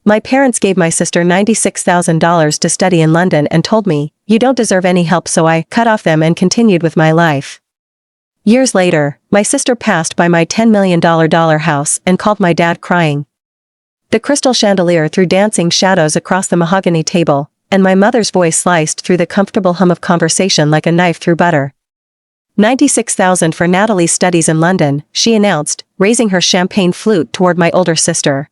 My parents gave my sister $96,000 to study in London and told me, "You don't deserve any help," so I cut off them and continued with my life. Years later, my sister passed by my $10 million house and called my dad crying. The crystal chandelier threw dancing shadows across the mahogany table, and my mother's voice sliced through the comfortable hum of conversation like a knife through butter. $96,000 for Natalie's studies in London, she announced, raising her champagne flute toward my older sister.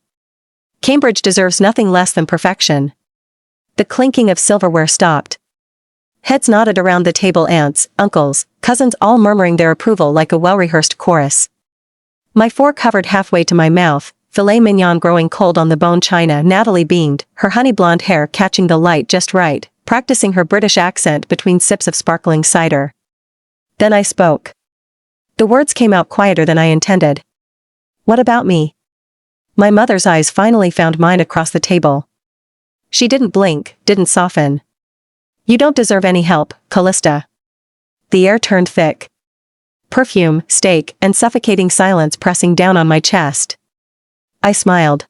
Cambridge deserves nothing less than perfection. The clinking of silverware stopped. Heads nodded around the table, aunts, uncles, cousins all murmuring their approval like a well-rehearsed chorus. My fork hovered halfway to my mouth, filet mignon growing cold on the bone china. Natalie beamed, her honey blonde hair catching the light just right, practicing her British accent between sips of sparkling cider. Then I spoke. The words came out quieter than I intended. "What about me?" My mother's eyes finally found mine across the table. She didn't blink, didn't soften. "You don't deserve any help, Callista." The air turned thick. Perfume, steak, and suffocating silence pressing down on my chest. I smiled.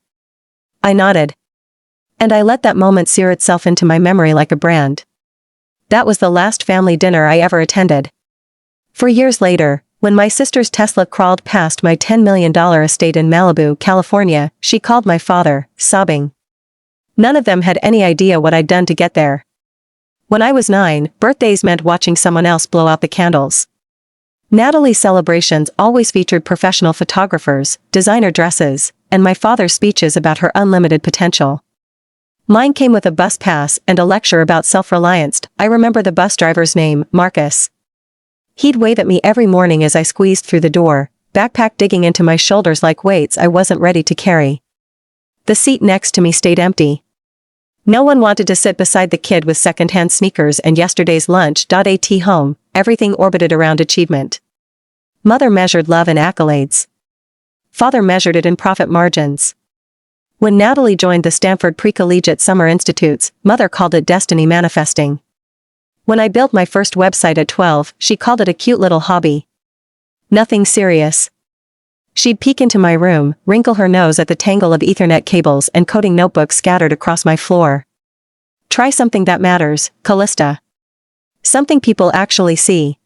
I nodded. And I let that moment sear itself into my memory like a brand. That was the last family dinner I ever attended. For years later, when my sister's Tesla crawled past my $10 million estate in Malibu, California, she called my father, sobbing. None of them had any idea what I'd done to get there. When I was 9, birthdays meant watching someone else blow out the candles. Natalie's celebrations always featured professional photographers, designer dresses, and my father's speeches about her unlimited potential. Mine came with a bus pass and a lecture about self-reliance. I remember the bus driver's name, Marcus. He'd wave at me every morning as I squeezed through the door, backpack digging into my shoulders like weights I wasn't ready to carry. The seat next to me stayed empty. No one wanted to sit beside the kid with secondhand sneakers and yesterday's lunch. At home, everything orbited around achievement. Mother measured love in accolades. Father measured it in profit margins. When Natalie joined the Stanford Pre-Collegiate Summer Institutes, Mother called it destiny manifesting. When I built my first website at 12, she called it a cute little hobby. Nothing serious. She'd peek into my room, wrinkle her nose at the tangle of Ethernet cables and coding notebooks scattered across my floor. "Try something that matters, Callista. Something people actually see."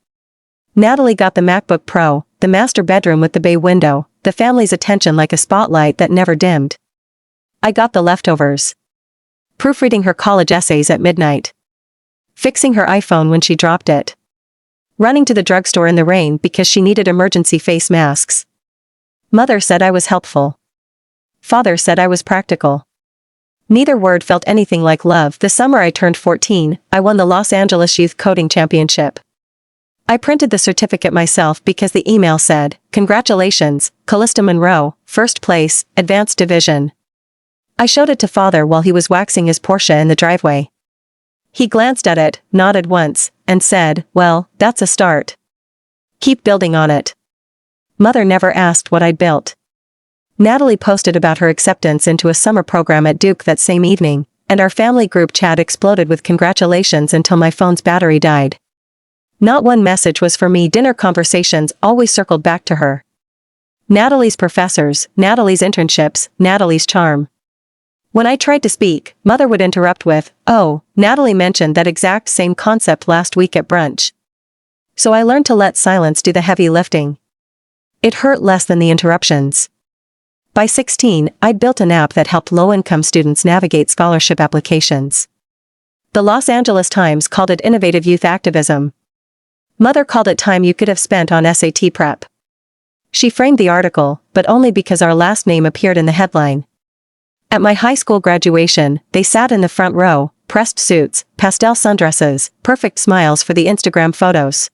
Natalie got the MacBook Pro, the master bedroom with the bay window, the family's attention like a spotlight that never dimmed. I got the leftovers. Proofreading her college essays at midnight. Fixing her iPhone when she dropped it. Running to the drugstore in the rain because she needed emergency face masks. Mother said I was helpful. Father said I was practical. Neither word felt anything like love. The summer I turned 14, I won the Los Angeles Youth Coding Championship. I printed the certificate myself because the email said, "Congratulations, Callista Monroe, first place, advanced division." I showed it to Father while he was waxing his Porsche in the driveway. He glanced at it, nodded once, and said, "Well, that's a start. Keep building on it." Mother never asked what I'd built. Natalie posted about her acceptance into a summer program at Duke that same evening, and our family group chat exploded with congratulations until my phone's battery died. Not one message was for me. Dinner conversations always circled back to her. Natalie's professors, Natalie's internships, Natalie's charm. When I tried to speak, Mother would interrupt with, "Oh, Natalie mentioned that exact same concept last week at brunch." So I learned to let silence do the heavy lifting. It hurt less than the interruptions. By 16, I'd built an app that helped low-income students navigate scholarship applications. The Los Angeles Times called it innovative youth activism. Mother called it time you could have spent on SAT prep. She framed the article, but only because our last name appeared in the headline. At my high school graduation, they sat in the front row, pressed suits, pastel sundresses, perfect smiles for the Instagram photos.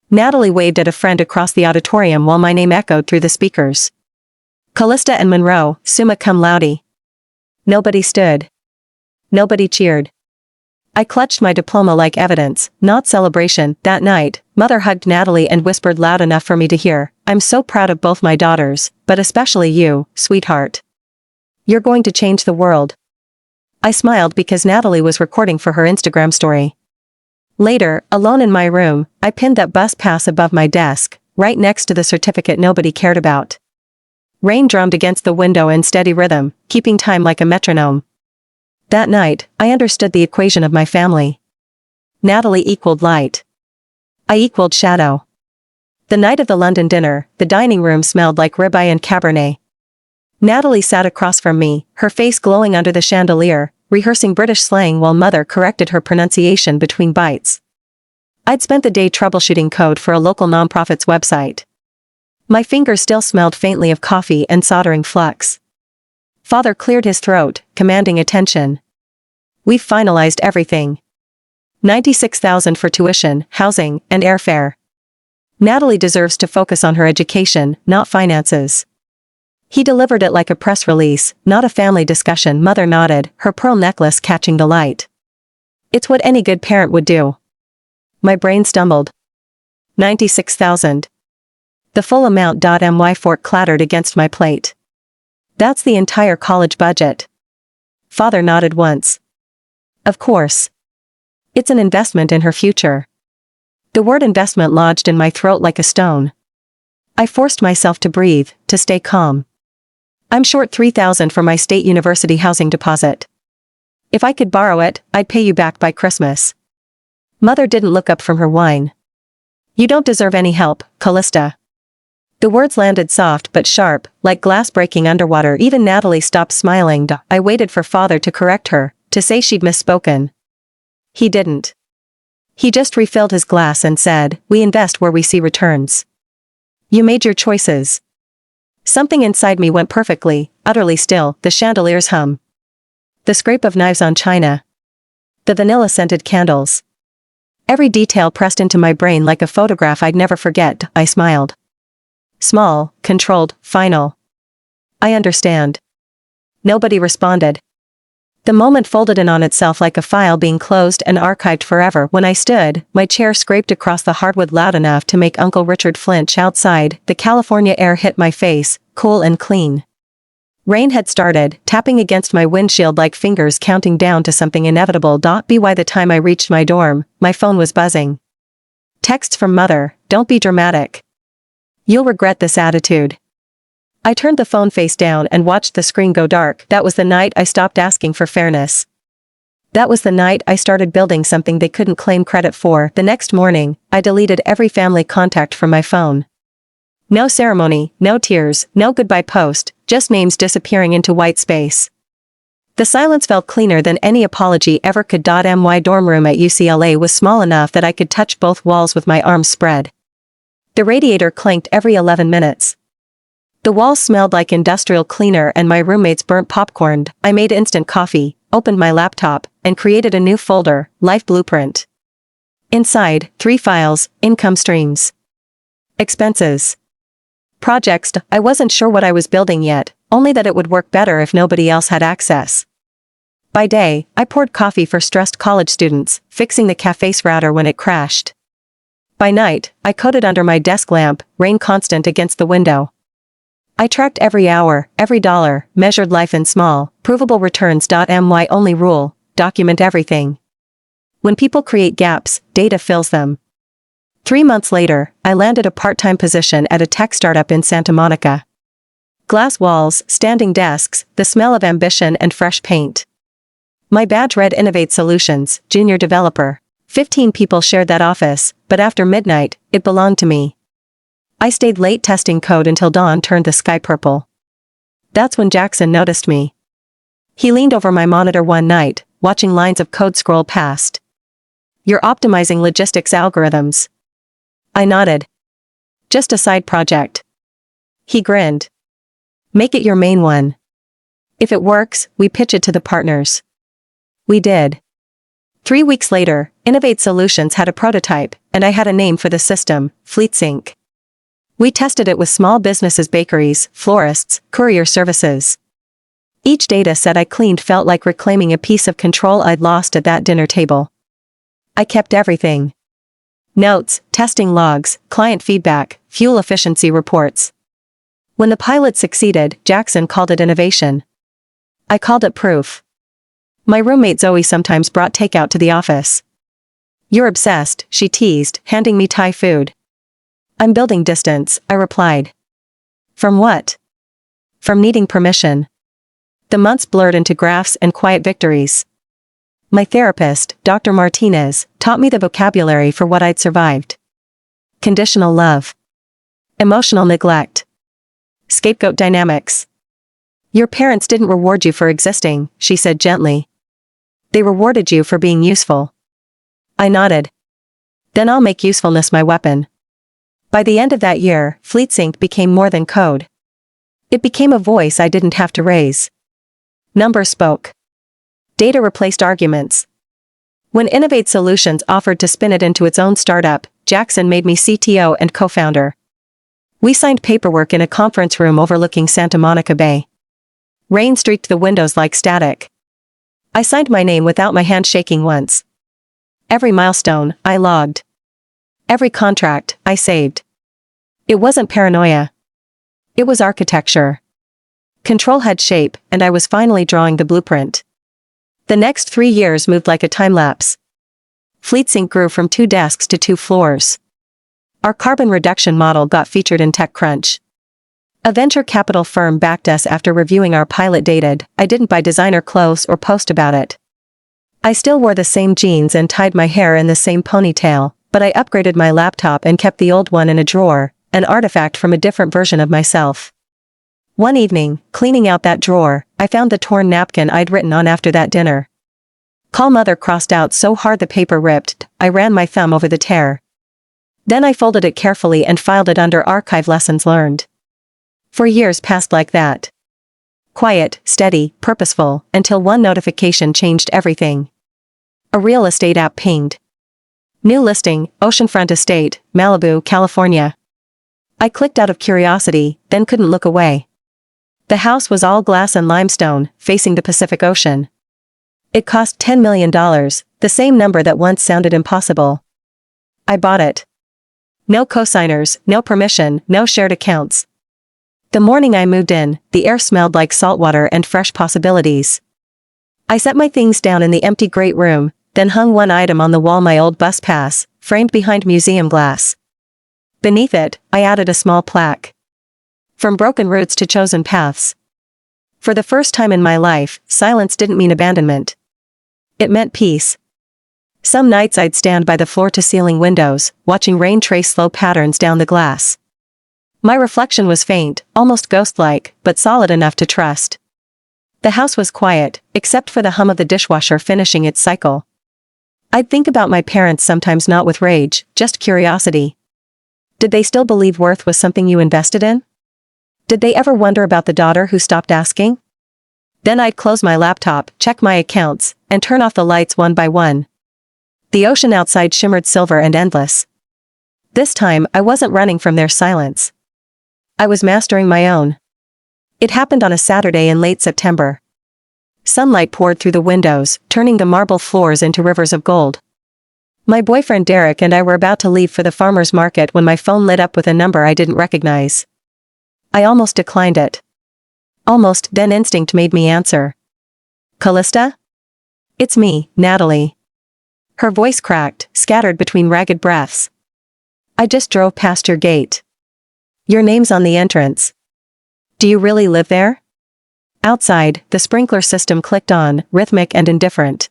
Natalie waved at a friend across the auditorium while my name echoed through the speakers. Callista and Monroe, summa cum laude. Nobody stood. Nobody cheered. I clutched my diploma like evidence, not celebration. That night, Mother hugged Natalie and whispered loud enough for me to hear, "I'm so proud of both my daughters, but especially you, sweetheart. You're going to change the world." I smiled because Natalie was recording for her Instagram story. Later, alone in my room, I pinned that bus pass above my desk, right next to the certificate nobody cared about. Rain drummed against the window in steady rhythm, keeping time like a metronome. That night, I understood the equation of my family. Natalie equaled light. I equaled shadow. The night of the London dinner, the dining room smelled like ribeye and Cabernet. Natalie sat across from me, her face glowing under the chandelier, rehearsing British slang while Mother corrected her pronunciation between bites. I'd spent the day troubleshooting code for a local nonprofit's website. My fingers still smelled faintly of coffee and soldering flux. Father cleared his throat, commanding attention. We've finalized everything. 96,000 for tuition, housing, and airfare. Natalie deserves to focus on her education, not finances. He delivered it like a press release, not a family discussion. Mother nodded, her pearl necklace catching the light. It's what any good parent would do. My brain stumbled. 96,000. The full amount. My fork clattered against my plate. That's the entire college budget. Father nodded once. Of course. It's an investment in her future. The word investment lodged in my throat like a stone. I forced myself to breathe, to stay calm. I'm short 3,000 for my state university housing deposit. If I could borrow it, I'd pay you back by Christmas. Mother didn't look up from her wine. You don't deserve any help, Callista. The words landed soft but sharp, like glass breaking underwater. Even Natalie stopped smiling. I waited for Father to correct her, to say she'd misspoken. He didn't. He just refilled his glass and said, we invest where we see returns. You made your choices. Something inside me went perfectly, utterly still, the chandelier's hum. The scrape of knives on china. The vanilla-scented candles. Every detail pressed into my brain like a photograph I'd never forget. I smiled. Small, controlled, final. I understand. Nobody responded. The moment folded in on itself like a file being closed and archived forever. When I stood, my chair scraped across the hardwood loud enough to make Uncle Richard flinch. Outside, the California air hit my face, cool and clean. Rain had started, tapping against my windshield like fingers counting down to something inevitable. By the time I reached my dorm, my phone was buzzing. Texts from Mother, don't be dramatic. You'll regret this attitude. I turned the phone face down and watched the screen go dark. That was the night I stopped asking for fairness. That was the night I started building something they couldn't claim credit for. The next morning, I deleted every family contact from my phone. No ceremony, no tears, no goodbye post, just names disappearing into white space. The silence felt cleaner than any apology ever could. My dorm room at UCLA was small enough that I could touch both walls with my arms spread. The radiator clanked every 11 minutes. The walls smelled like industrial cleaner and my roommates burnt popcorn. I made instant coffee, opened my laptop, and created a new folder, Life Blueprint. Inside, 3 files, income streams. Expenses. Projects. I wasn't sure what I was building yet, only that it would work better if nobody else had access. By day, I poured coffee for stressed college students, fixing the cafe's router when it crashed. By night, I coded under my desk lamp, rain constant against the window. I tracked every hour, every dollar, measured life in small, provable returns. My only rule, document everything. When people create gaps, data fills them. 3 months later, I landed a part-time position at a tech startup in Santa Monica. Glass walls, standing desks, the smell of ambition and fresh paint. My badge read Innovate Solutions, Junior Developer. 15 people shared that office, but after midnight, it belonged to me. I stayed late testing code until dawn turned the sky purple. That's when Jackson noticed me. He leaned over my monitor one night, watching lines of code scroll past. You're optimizing logistics algorithms. I nodded. Just a side project. He grinned. Make it your main one. If it works, we pitch it to the partners. We did. 3 weeks later, Innovate Solutions had a prototype, and I had a name for the system, FleetSync. We tested it with small businesses, bakeries, florists, courier services. Each data set I cleaned felt like reclaiming a piece of control I'd lost at that dinner table. I kept everything. Notes, testing logs, client feedback, fuel efficiency reports. When the pilot succeeded, Jackson called it innovation. I called it proof. My roommate Zoe sometimes brought takeout to the office. You're obsessed, she teased, handing me Thai food. I'm building distance, I replied. From what? From needing permission. The months blurred into graphs and quiet victories. My therapist, Dr. Martinez, taught me the vocabulary for what I'd survived. Conditional love. Emotional neglect. Scapegoat dynamics. Your parents didn't reward you for existing, she said gently. They rewarded you for being useful. I nodded. Then I'll make usefulness my weapon. By the end of that year, FleetSync became more than code. It became a voice I didn't have to raise. Numbers spoke. Data replaced arguments. When Innovate Solutions offered to spin it into its own startup, Jackson made me CTO and co-founder. We signed paperwork in a conference room overlooking Santa Monica Bay. Rain streaked the windows like static. I signed my name without my hand shaking once. Every milestone, I logged. Every contract, I saved. It wasn't paranoia. It was architecture. Control had shape, and I was finally drawing the blueprint. The next 3 years moved like a time-lapse. FleetSync grew from 2 desks to 2 floors. Our carbon reduction model got featured in TechCrunch. A venture capital firm backed us after reviewing our pilot data. I didn't buy designer clothes or post about it. I still wore the same jeans and tied my hair in the same ponytail, but I upgraded my laptop and kept the old one in a drawer, an artifact from a different version of myself. One evening, cleaning out that drawer, I found the torn napkin I'd written on after that dinner. Call mother crossed out so hard the paper ripped, I ran my thumb over the tear. Then I folded it carefully and filed it under archive lessons learned. 4 years passed like that. Quiet, steady, purposeful, until one notification changed everything. A real estate app pinged. New listing, oceanfront estate, Malibu, California. I clicked out of curiosity, then couldn't look away. The house was all glass and limestone, facing the Pacific Ocean. It cost $10 million, the same number that once sounded impossible. I bought it. No cosigners, no permission, no shared accounts. The morning I moved in, the air smelled like saltwater and fresh possibilities. I set my things down in the empty great room, then hung one item on the wall, my old bus pass, framed behind museum glass. Beneath it, I added a small plaque. From broken roots to chosen paths. For the first time in my life, silence didn't mean abandonment. It meant peace. Some nights I'd stand by the floor-to-ceiling windows, watching rain trace slow patterns down the glass. My reflection was faint, almost ghost-like, but solid enough to trust. The house was quiet, except for the hum of the dishwasher finishing its cycle. I'd think about my parents sometimes, not with rage, just curiosity. Did they still believe worth was something you invested in? Did they ever wonder about the daughter who stopped asking? Then I'd close my laptop, check my accounts, and turn off the lights one by one. The ocean outside shimmered silver and endless. This time, I wasn't running from their silence. I was mastering my own. It happened on a Saturday in late September. Sunlight poured through the windows, turning the marble floors into rivers of gold. My boyfriend Derek and I were about to leave for the farmer's market when my phone lit up with a number I didn't recognize. I almost declined it. Almost, then instinct made me answer. Callista? It's me, Natalie. Her voice cracked, scattered between ragged breaths. I just drove past your gate. Your name's on the entrance. Do you really live there? Outside, the sprinkler system clicked on, rhythmic and indifferent.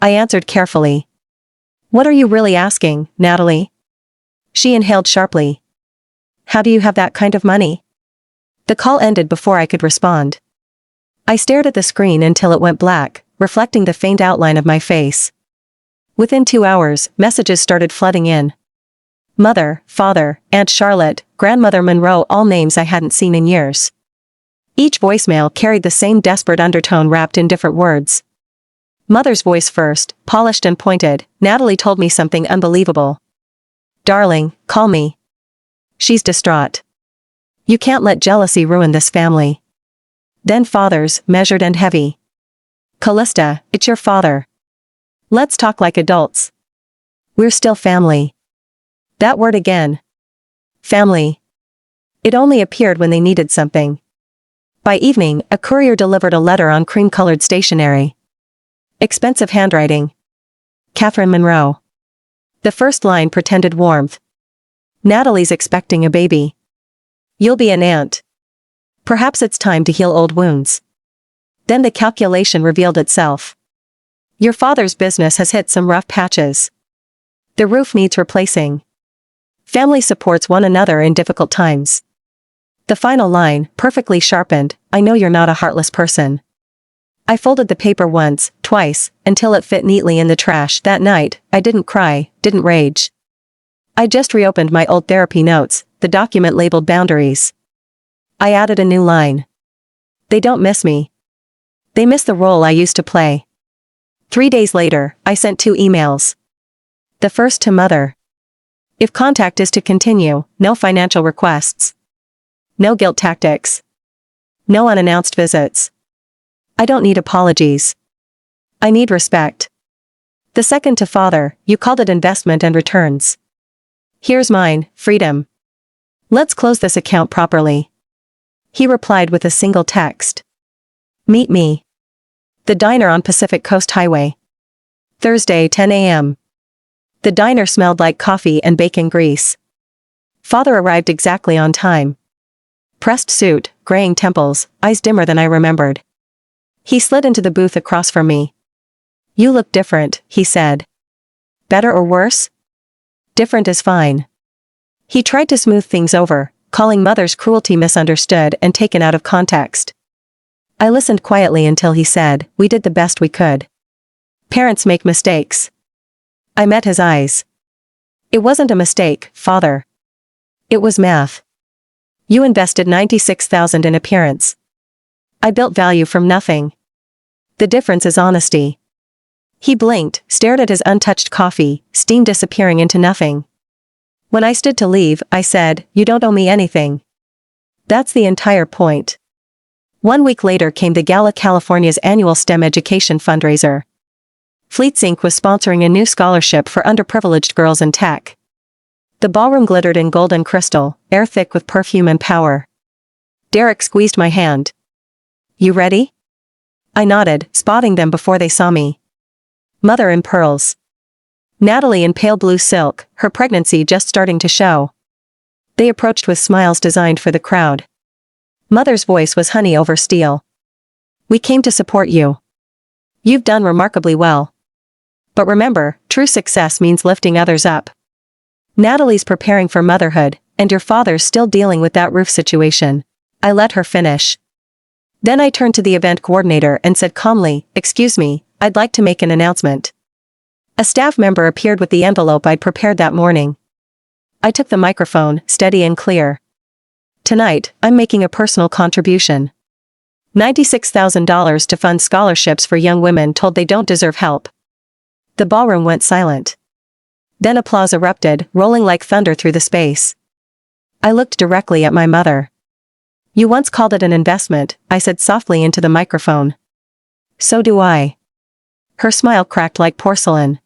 I answered carefully. What are you really asking, Natalie? She inhaled sharply. How do you have that kind of money? The call ended before I could respond. I stared at the screen until it went black, reflecting the faint outline of my face. Within 2 hours, messages started flooding in. Mother, father, Aunt Charlotte, Grandmother Monroe, all names I hadn't seen in years. Each voicemail carried the same desperate undertone wrapped in different words. Mother's voice first, polished and pointed. Natalie told me something unbelievable. Darling, call me. She's distraught. You can't let jealousy ruin this family. Then father's, measured and heavy. Callista, it's your father. Let's talk like adults. We're still family. That word again. Family. It only appeared when they needed something. By evening, a courier delivered a letter on cream-colored stationery. Expensive handwriting. Catherine Monroe. The first line pretended warmth. Natalie's expecting a baby. You'll be an aunt. Perhaps it's time to heal old wounds. Then the calculation revealed itself. Your father's business has hit some rough patches. The roof needs replacing. Family supports one another in difficult times. The final line, perfectly sharpened, I know you're not a heartless person. I folded the paper once, twice, until it fit neatly in the trash. That night, I didn't cry, didn't rage. I just reopened my old therapy notes, the document labeled boundaries. I added a new line. They don't miss me. They miss the role I used to play. 3 days later, I sent 2 emails. The first to Mother. If contact is to continue, no financial requests. No guilt tactics. No unannounced visits. I don't need apologies. I need respect. The second to Father, you called it investment and returns. Here's mine, freedom. Let's close this account properly. He replied with a single text. Meet me. The diner on Pacific Coast Highway. Thursday, 10 a.m. The diner smelled like coffee and bacon grease. Father arrived exactly on time. Pressed suit, graying temples, eyes dimmer than I remembered. He slid into the booth across from me. You look different, he said. Better or worse? Different is fine. He tried to smooth things over, calling Mother's cruelty misunderstood and taken out of context. I listened quietly until he said, we did the best we could. Parents make mistakes. I met his eyes. It wasn't a mistake, Father. It was math. You invested $96,000 in appearance. I built value from nothing. The difference is honesty. He blinked, stared at his untouched coffee, steam disappearing into nothing. When I stood to leave, I said, you don't owe me anything. That's the entire point. 1 week later came the Gala California's annual STEM education fundraiser. Fleets Inc. was sponsoring a new scholarship for underprivileged girls in tech. The ballroom glittered in gold and crystal, air thick with perfume and power. Derek squeezed my hand. You ready? I nodded, spotting them before they saw me. Mother in pearls. Natalie in pale blue silk, her pregnancy just starting to show. They approached with smiles designed for the crowd. Mother's voice was honey over steel. We came to support you. You've done remarkably well. But remember, true success means lifting others up. Natalie's preparing for motherhood, and your father's still dealing with that roof situation. I let her finish. Then I turned to the event coordinator and said calmly, excuse me, I'd like to make an announcement. A staff member appeared with the envelope I'd prepared that morning. I took the microphone, steady and clear. Tonight, I'm making a personal contribution. $96,000 to fund scholarships for young women told they don't deserve help. The ballroom went silent. Then applause erupted, rolling like thunder through the space. I looked directly at my mother. You once called it an investment, I said softly into the microphone. So do I. Her smile cracked like porcelain.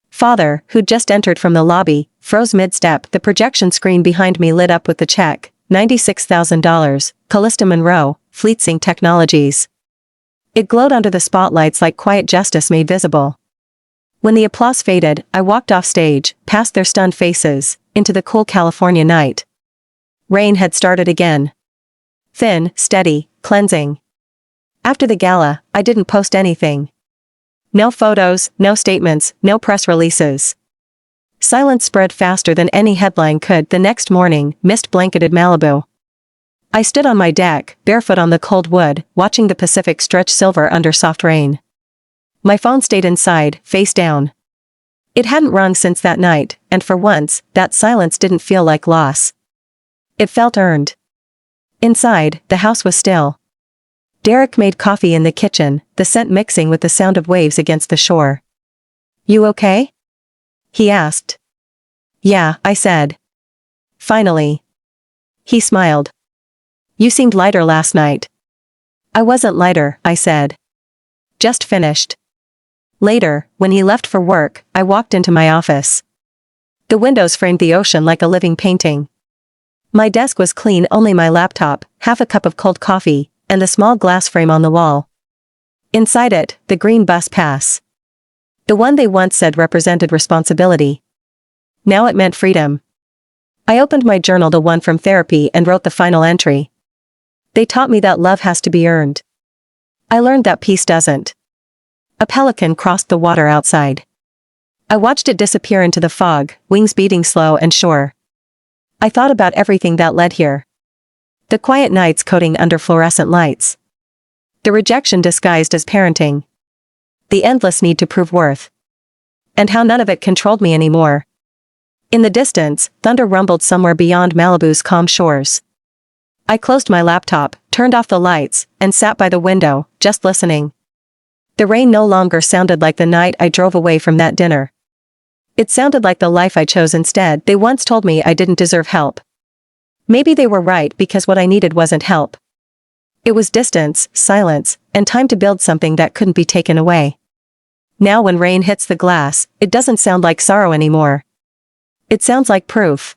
Father, who'd just entered from the lobby, froze mid-step. The projection screen behind me lit up with the check, $96,000, Callista Monroe, Fleets Inc. Technologies. It glowed under the spotlights like quiet justice made visible. When the applause faded, I walked off stage, past their stunned faces, into the cool California night. Rain had started again. Thin, steady, cleansing. After the gala, I didn't post anything. No photos, no statements, no press releases. Silence spread faster than any headline could. The next morning, mist blanketed Malibu. I stood on my deck, barefoot on the cold wood, watching the Pacific stretch silver under soft rain. My phone stayed inside, face down. It hadn't rung since that night, and for once, that silence didn't feel like loss. It felt earned. Inside, the house was still. Derek made coffee in the kitchen, the scent mixing with the sound of waves against the shore. You okay? He asked. Yeah, I said. Finally. He smiled. You seemed lighter last night. I wasn't lighter, I said. Just finished. Later, when he left for work, I walked into my office. The windows framed the ocean like a living painting. My desk was clean, only my laptop, half a cup of cold coffee, and the small glass frame on the wall. Inside it, the green bus pass. The one they once said represented responsibility. Now it meant freedom. I opened my journal, the one from therapy, and wrote the final entry. They taught me that love has to be earned. I learned that peace doesn't. A pelican crossed the water outside. I watched it disappear into the fog, wings beating slow and sure. I thought about everything that led here. The quiet nights coding under fluorescent lights. The rejection disguised as parenting. The endless need to prove worth. And how none of it controlled me anymore. In the distance, thunder rumbled somewhere beyond Malibu's calm shores. I closed my laptop, turned off the lights, and sat by the window, just listening. The rain no longer sounded like the night I drove away from that dinner. It sounded like the life I chose instead. They once told me I didn't deserve help. Maybe they were right because what I needed wasn't help. It was distance, silence, and time to build something that couldn't be taken away. Now when rain hits the glass, it doesn't sound like sorrow anymore. It sounds like proof.